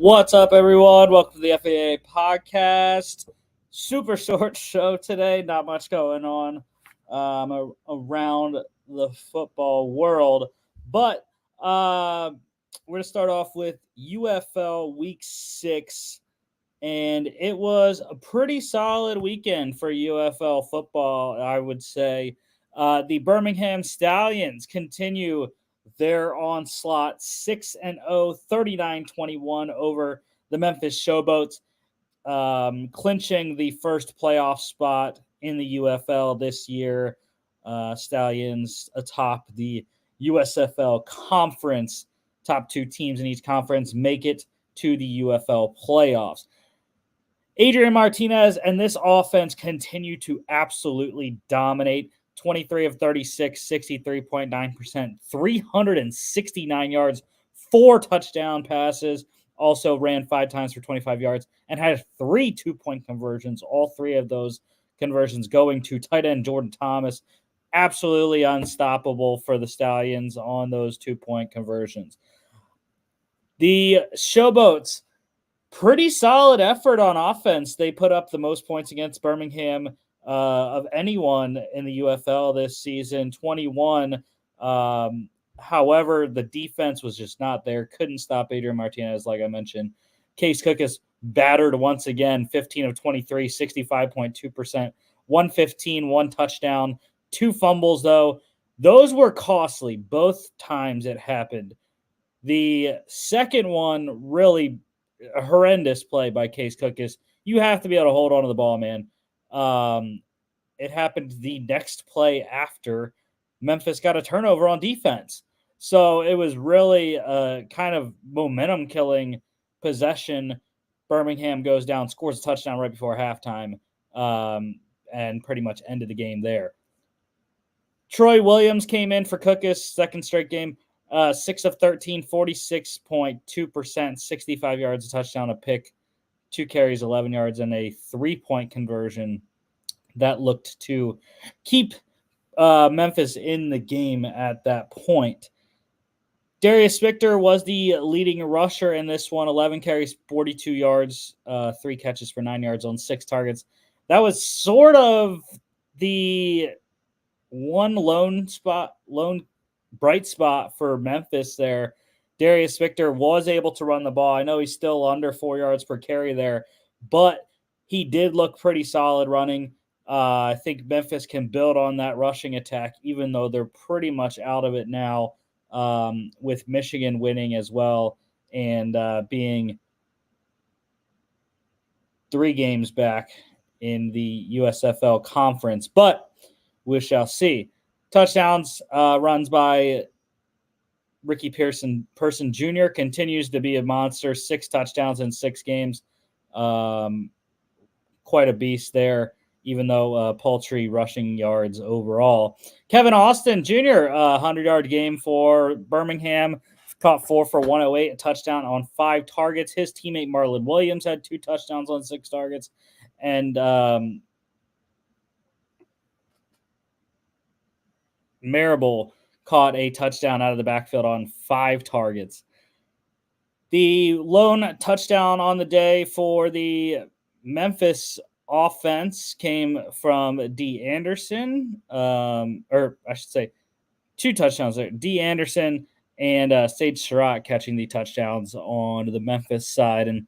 What's up, everyone? Welcome to the FAA podcast. Super short show today. Not much going on around the football world. But we're going to start off with UFL Week 6. And it was a pretty solid weekend for UFL football, I would say. The Birmingham Stallions continue their onslaught 6-0, 39-21 over the Memphis Showboats, clinching the first playoff spot in the UFL this year. Stallions atop the USFL conference. Top two teams in each conference make it to the UFL playoffs. Adrian Martinez and this offense continue to absolutely dominate. 23 of 36, 63.9%, 369 yards, 4 touchdown passes. Also ran 5 times for 25 yards and had 3 2-point conversions. All 3 of those conversions going to tight end Jordan Thomas. Absolutely unstoppable for the Stallions on those 2-point conversions. The Showboats, pretty solid effort on offense. They put up the most points against Birmingham of anyone in the UFL this season, 21. However, the defense was just not there. Couldn't stop Adrian Martinez, like I mentioned. Case Cook is battered once again, 15 of 23, 65.2%, 115, 1 touchdown, 2 fumbles, though. Those were costly both times it happened. The second one, really a horrendous play by Case Cook, is you have to be able to hold on to the ball, man. It happened the next play after Memphis got a turnover on defense. So it was really a kind of momentum-killing possession. Birmingham goes down, scores a touchdown right before halftime, and pretty much ended the game there. Troy Williams came in for Cookus, second straight game. 6 of 13, 46.2%, 65 yards, a touchdown, a pick, 2 carries, 11 yards, and a 3-point conversion that looked to keep Memphis in the game at that point. Darius Victor was the leading rusher in this one, 11 carries, 42 yards, 3 catches for 9 yards on 6 targets. That was sort of the one lone bright spot for Memphis there. Darius Victor was able to run the ball. I know he's still under 4 yards per carry there, but he did look pretty solid running. I think Memphis can build on that rushing attack, even though they're pretty much out of it now, with Michigan winning as well and being 3 games back in the USFL conference. But we shall see. Touchdowns, runs by Ricky Person Jr. continues to be a monster. 6 touchdowns in 6 games. Quite a beast there, even though paltry rushing yards overall. Kevin Austin Jr., 100-yard game for Birmingham. Caught 4 for 108, a touchdown on 5 targets. His teammate Marlon Williams had 2 touchdowns on 6 targets. And Marable caught a touchdown out of the backfield on 5 targets. The lone touchdown on the day for the Memphis offense came from D. Anderson, or I should say 2 touchdowns there. D. Anderson and Sage Surratt catching the touchdowns on the Memphis side. And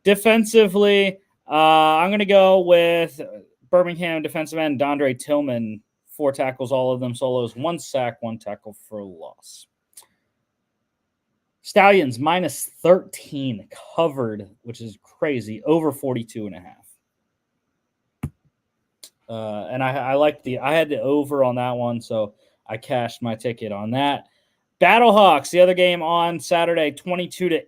defensively, I'm going to go with Birmingham defensive end Dondre Tillman. 4 tackles, all of them solos, 1 sack, 1 tackle for loss. Stallions minus 13 covered, which is crazy, over 42.5. And I like I had the over on that one, so I cashed my ticket on that. Battlehawks, the other game on Saturday, 22-8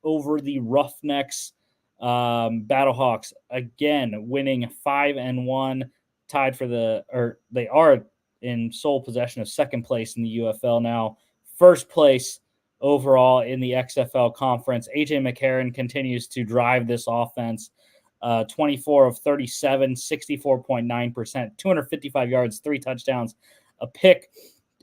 over the Roughnecks. Battlehawks again winning 5-1. Tied for they are in sole possession of second place in the UFL now. First place overall in the XFL conference. AJ McCarron continues to drive this offense. 24 of 37, 64.9%, 255 yards, 3 touchdowns, a pick,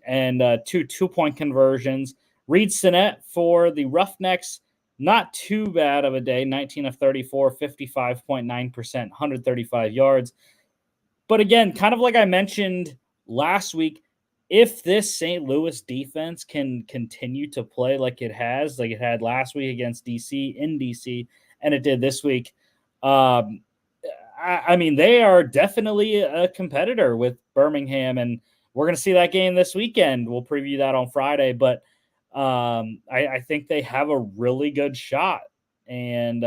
and 2 2-point conversions. Reed Sinnett for the Roughnecks, Not too bad of a day. 19 of 34, 55.9%, 135 yards. But again, kind of like I mentioned last week, if this St. Louis defense can continue to play like it had last week against DC in DC, and it did this week, I mean, they are definitely a competitor with Birmingham, and we're going to see that game this weekend. We'll preview that on Friday, but I think they have a really good shot, and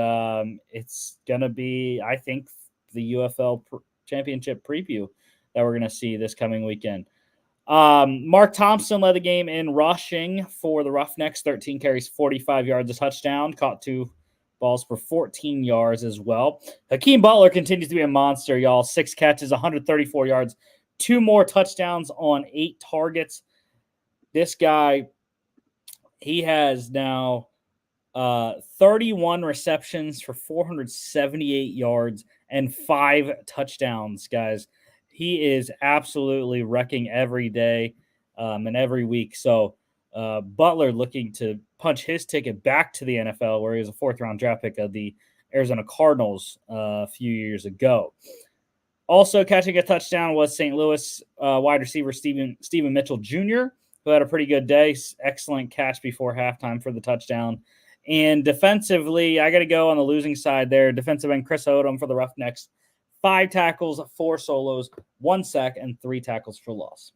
it's going to be, I think, the UFL championship preview that we're going to see this coming weekend. Mark Thompson led the game in rushing for the Roughnecks, 13 carries, 45 yards, a touchdown, caught 2 balls for 14 yards as well. Hakeem Butler continues to be a monster, y'all. 6 catches, 134 yards, 2 more touchdowns on 8 targets. This guy, he has now 31 receptions for 478 yards and 5 touchdowns, guys. He is absolutely wrecking every day and every week. So Butler looking to punch his ticket back to the NFL, where he was a 4th-round draft pick of the Arizona Cardinals a few years ago. Also catching a touchdown was St. Louis wide receiver Stephen Mitchell Jr., who had a pretty good day. Excellent catch before halftime for the touchdown. And defensively, I got to go on the losing side there. Defensive end Chris Odom for the Roughnecks. 5 tackles, 4 solos, 1 sack, and 3 tackles for loss.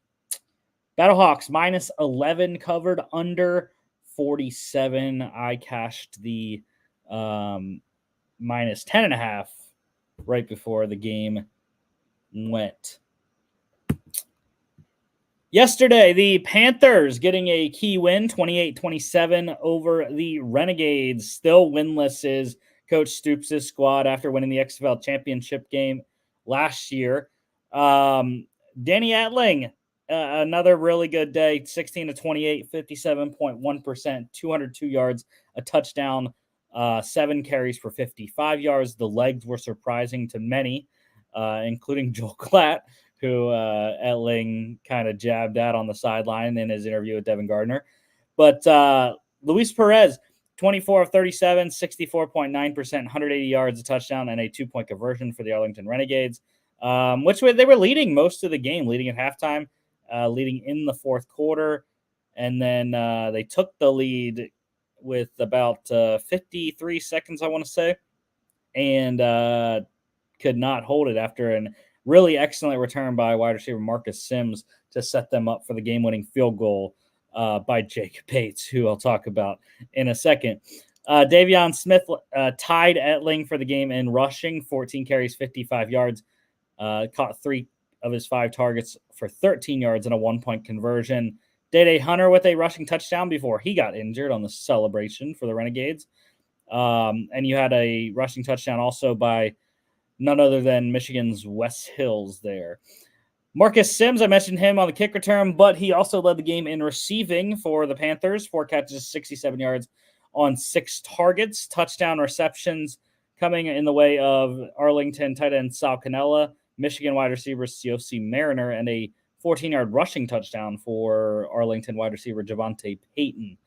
Battlehawks, minus 11 covered, under 47. I cashed the minus 10.5 right before the game went. Yesterday, the Panthers getting a key win, 28-27 over the Renegades. Still winless is Coach Stoops' squad after winning the XFL championship game last year. Danny Etling, another really good day, 16-28, 57.1%, 202 yards, a touchdown, 7 carries for 55 yards. The legs were surprising to many, including Joel Klatt, who Etling kind of jabbed at on the sideline in his interview with Devin Gardner. But Luis Perez, 24 of 37, 64.9%, 180 yards, a touchdown, and a 2-point conversion for the Arlington Renegades, which they were leading most of the game, leading at halftime, leading in the 4th quarter. And then they took the lead with about 53 seconds, I want to say, and could not hold it after an really excellent return by wide receiver Marcus Sims to set them up for the game-winning field goal by Jake Bates, who I'll talk about in a second. Davion Smith tied Etling for the game in rushing, 14 carries, 55 yards, caught 3 of his 5 targets for 13 yards and a 1-point conversion. Day Hunter with a rushing touchdown before he got injured on the celebration for the Renegades. And you had a rushing touchdown also by none other than Michigan's Wes Hills there. Marcus Sims, I mentioned him on the kick return, but he also led the game in receiving for the Panthers. 4 catches, 67 yards on 6 targets. Touchdown receptions coming in the way of Arlington tight end Sal Cannella, Michigan wide receiver Siosi Mariner, and a 14-yard rushing touchdown for Arlington wide receiver Javante Payton.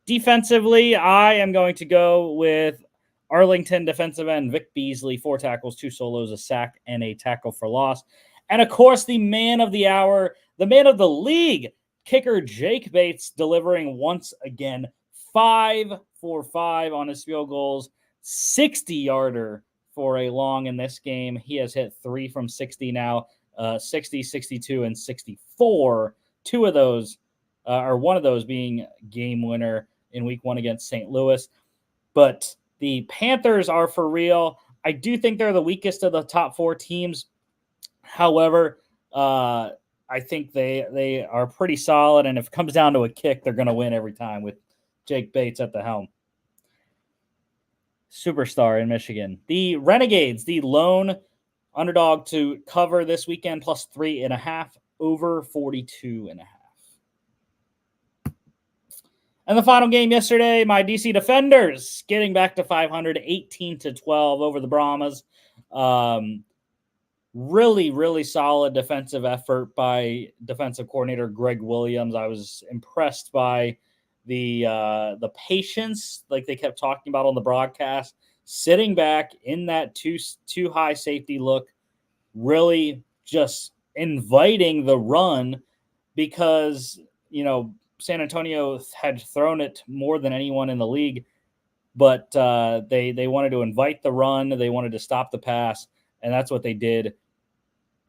Defensively, I am going to go with Arlington defensive end Vic Beasley, 4 tackles, 2 solos, a sack, and a tackle for loss. And, of course, the man of the hour, the man of the league, kicker Jake Bates, delivering once again 5 for 5 on his field goals, 60-yarder for a long in this game. He has hit 3 from 60 now, 60, 62, and 64. 2 of those, or one of those being game winner in week 1 against St. Louis. But the Panthers are for real. I do think they're the weakest of the top 4 teams. However, I think they are pretty solid, and if it comes down to a kick, they're going to win every time with Jake Bates at the helm. Superstar in Michigan. The Renegades, the lone underdog to cover this weekend, plus 3.5, over 42.5. And the final game yesterday, my DC Defenders getting back to 500, 18-12 over the Brahmas. Really, really solid defensive effort by defensive coordinator Greg Williams. I was impressed by the patience, like they kept talking about on the broadcast, sitting back in that too high safety look, really just inviting the run because, San Antonio had thrown it more than anyone in the league, but they wanted to invite the run. They wanted to stop the pass, and that's what they did.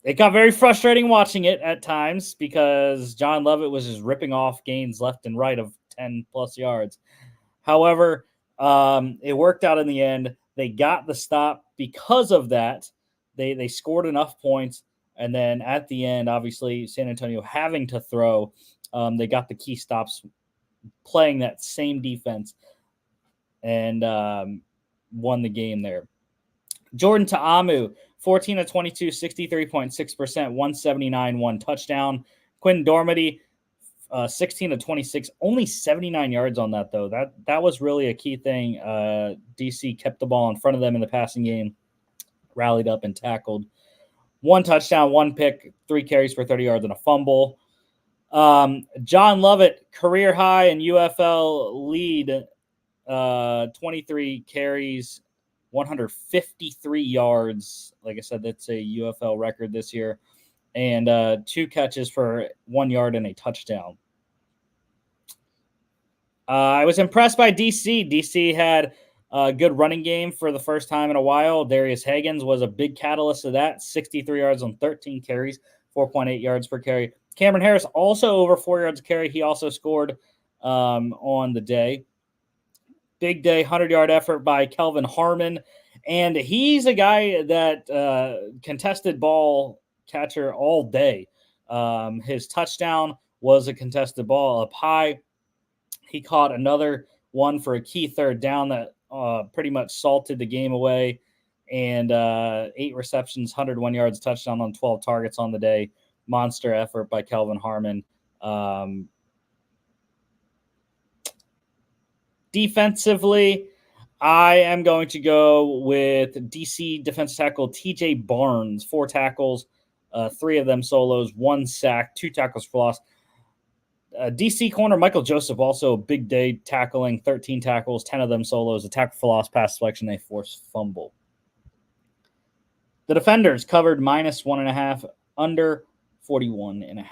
It got very frustrating watching it at times because John Lovett was just ripping off gains left and right of 10-plus yards. However, it worked out in the end. They got the stop because of that. They scored enough points, and then at the end, obviously, San Antonio having to throw, they got the key stops playing that same defense and won the game there. Jordan Ta'amu, 14 of 22, 63.6%, 179, 1 touchdown. Quinn Dormady, 16 of 26, only 79 yards on that, though. That was really a key thing. DC kept the ball in front of them in the passing game, rallied up and tackled. 1 touchdown, 1 pick, 3 carries for 30 yards and a fumble. John Lovett, career high in UFL lead, 23 carries, 153 yards. Like I said, that's a UFL record this year. And 2 catches for 1 yard and a touchdown. I was impressed by DC. DC had a good running game for the first time in a while. Darius Higgins was a big catalyst of that. 63 yards on 13 carries, 4.8 yards per carry. Cameron Harris also over 4 yards a carry. He also scored on the day. Big day, 100-yard effort by Kelvin Harmon. And he's a guy that contested ball catcher all day. His touchdown was a contested ball up high. He caught another one for a key third down that pretty much salted the game away. And 8 receptions, 101 yards, touchdown on 12 targets on the day. Monster effort by Kelvin Harmon. Defensively, I am going to go with DC defensive tackle TJ Barnes. 4 tackles, 3 of them solos, 1 sack, 2 tackles for loss. DC corner Michael Joseph, also a big day tackling, 13 tackles, 10 of them solos, a tackle for loss, pass deflection, a forced fumble. The defenders covered -1.5, under 41.5.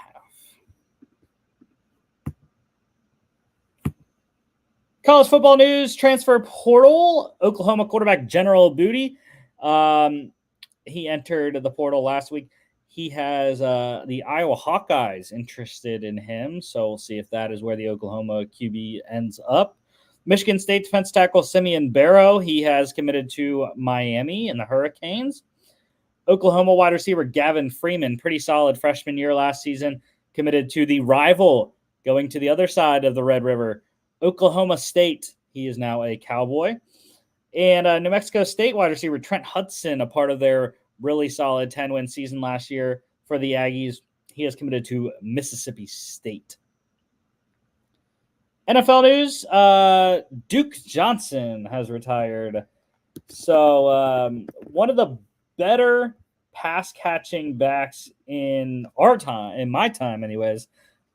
College football news, transfer portal, Oklahoma quarterback General Booty. He entered the portal last week. He has the Iowa Hawkeyes interested in him, so we'll see if that is where the Oklahoma QB ends up. Michigan State defense tackle Simeon Barrow, he has committed to Miami and the Hurricanes. Oklahoma wide receiver Gavin Freeman, pretty solid freshman year last season, committed to the rival, going to the other side of the Red River, Oklahoma State. He is now a Cowboy. And New Mexico State wide receiver Trent Hudson, a part of their really solid 10-win season last year for the Aggies. He has committed to Mississippi State. NFL news, Duke Johnson has retired. So one of the better pass-catching backs in our time, in my time anyways.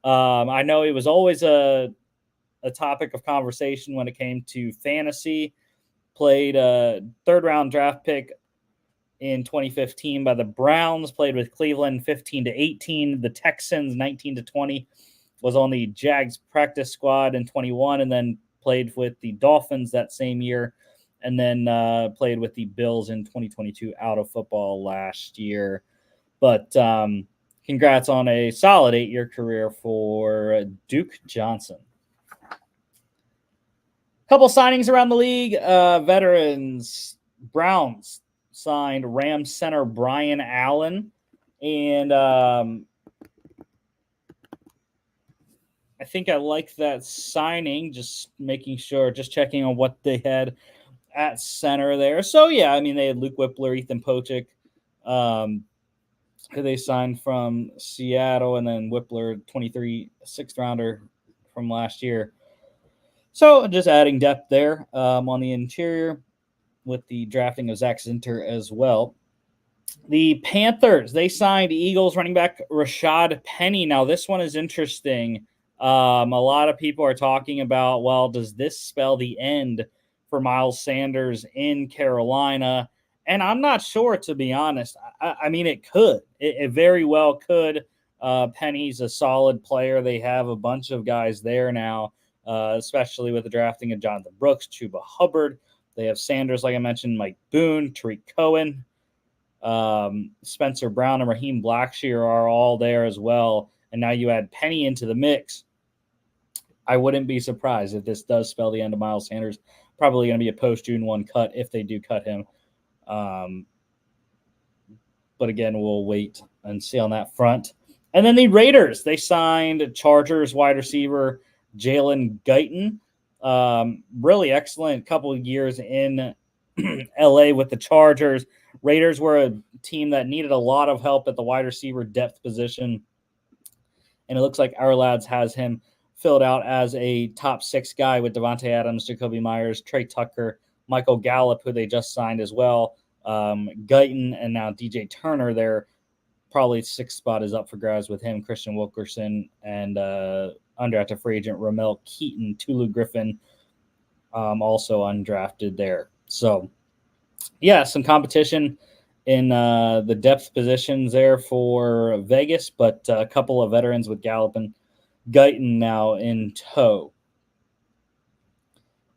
I know he was always a topic of conversation when it came to fantasy. Played a 3rd-round draft pick in 2015 by the Browns, played with Cleveland 15-18, the Texans 19-20, was on the Jags practice squad in 21, and then played with the Dolphins that same year, and then played with the Bills in 2022 out of football last year. But congrats on a solid 8-year career for Duke Johnson. Couple signings around the league, veterans. Browns signed Rams center Brian Allen, and I think I like that signing, just making sure, just checking on what they had at center there. So, yeah, I mean, they had Luke Whippler, Ethan Pocic, who they signed from Seattle, and then Whippler, 23 6th-rounder from last year. So just adding depth there on the interior with the drafting of Zach Zinter as well. The Panthers, they signed Eagles running back Rashad Penny. Now, this one is interesting. A lot of people are talking about, well, does this spell the end for Miles Sanders in Carolina? And I'm not sure, to be honest. I mean, it could. It very well could. Penny's a solid player. They have a bunch of guys there now, especially with the drafting of Jonathan Brooks, Chuba Hubbard. They have Sanders, like I mentioned, Mike Boone, Tariq Cohen, Spencer Brown, and Raheem Blackshear are all there as well. And now you add Penny into the mix. I wouldn't be surprised if this does spell the end of Miles Sanders. Probably going to be a post-June 1 cut if they do cut him. But again, we'll wait and see on that front. And then the Raiders, they signed Chargers wide receiver Jalen Guyton. Really excellent couple of years in LA with the Chargers. Raiders were a team that needed a lot of help at the wide receiver depth position. And it looks like Our Lads has him filled out as a top 6 guy with Devontae Adams, Jacoby Myers, Trey Tucker, Michael Gallup, who they just signed as well, Guyton, and now DJ Turner. Their probably 6th spot is up for grabs with him, Christian Wilkerson, and undrafted free agent Ramel Keaton, Tulu Griffin, also undrafted there. So, yeah, some competition in the depth positions there for Vegas, but a couple of veterans with Gallup and Guyton now in tow.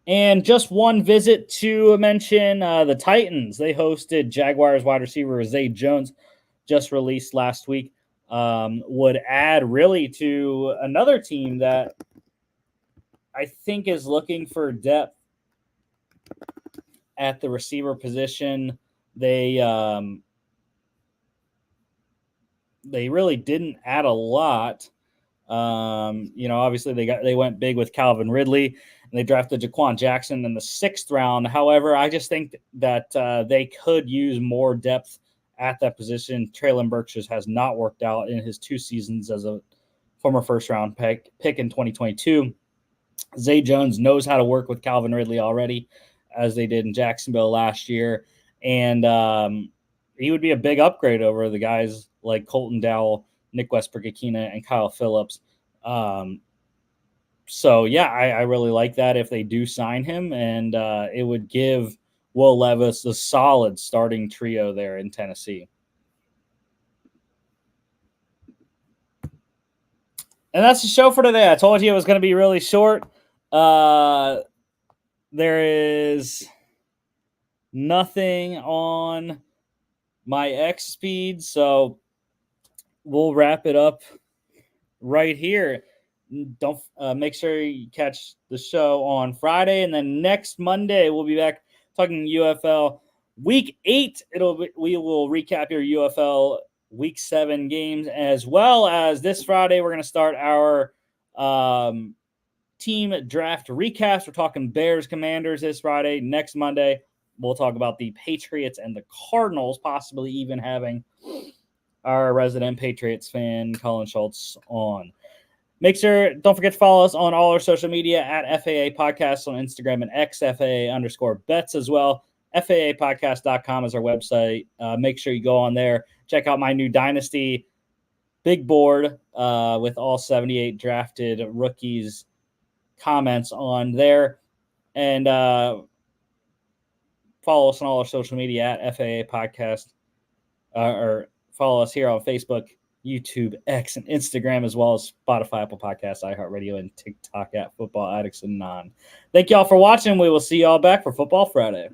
And just one visit to mention the Titans. They hosted Jaguars wide receiver Zay Jones, just released last week. Would add really to another team that I think is looking for depth at the receiver position. They really didn't add a lot. Obviously they went big with Calvin Ridley, and they drafted Jaquan Jackson in the 6th round. However, I just think that they could use more depth at that position. Traylon Burks has not worked out in his 2 seasons as a former first-round pick in 2022. Zay Jones knows how to work with Calvin Ridley already, as they did in Jacksonville last year. And he would be a big upgrade over the guys like Colton Dowell, Nick Westbrook-Akina, and Kyle Phillips. So, yeah, I really like that if they do sign him. And it would give Will Levis a solid starting trio there in Tennessee. And that's the show for today. I told you it was going to be really short. There is nothing on my X speed, so we'll wrap it up right here. Don't make sure you catch the show on Friday, and then next Monday we'll be back talking UFL Week 8. We will recap your UFL Week 7 games, as well as this Friday we're going to start our team draft recaps. We're talking Bears Commanders this Friday. Next Monday we'll talk about the Patriots and the Cardinals, possibly even having our resident Patriots fan Colin Schultz on. Don't forget to follow us on all our social media at FAA Podcasts on Instagram and X, FAA_bets as well. FAApodcast.com is our website. Make sure you go on there. Check out my new Dynasty big board with all 78 drafted rookies comments on there. And follow us on all our social media at FAA Podcast, or follow us here on Facebook, YouTube, X, and Instagram, as well as Spotify, Apple Podcasts, iHeartRadio, and TikTok at Football Addicts and Non. Thank y'all for watching. We will see y'all back for Football Friday.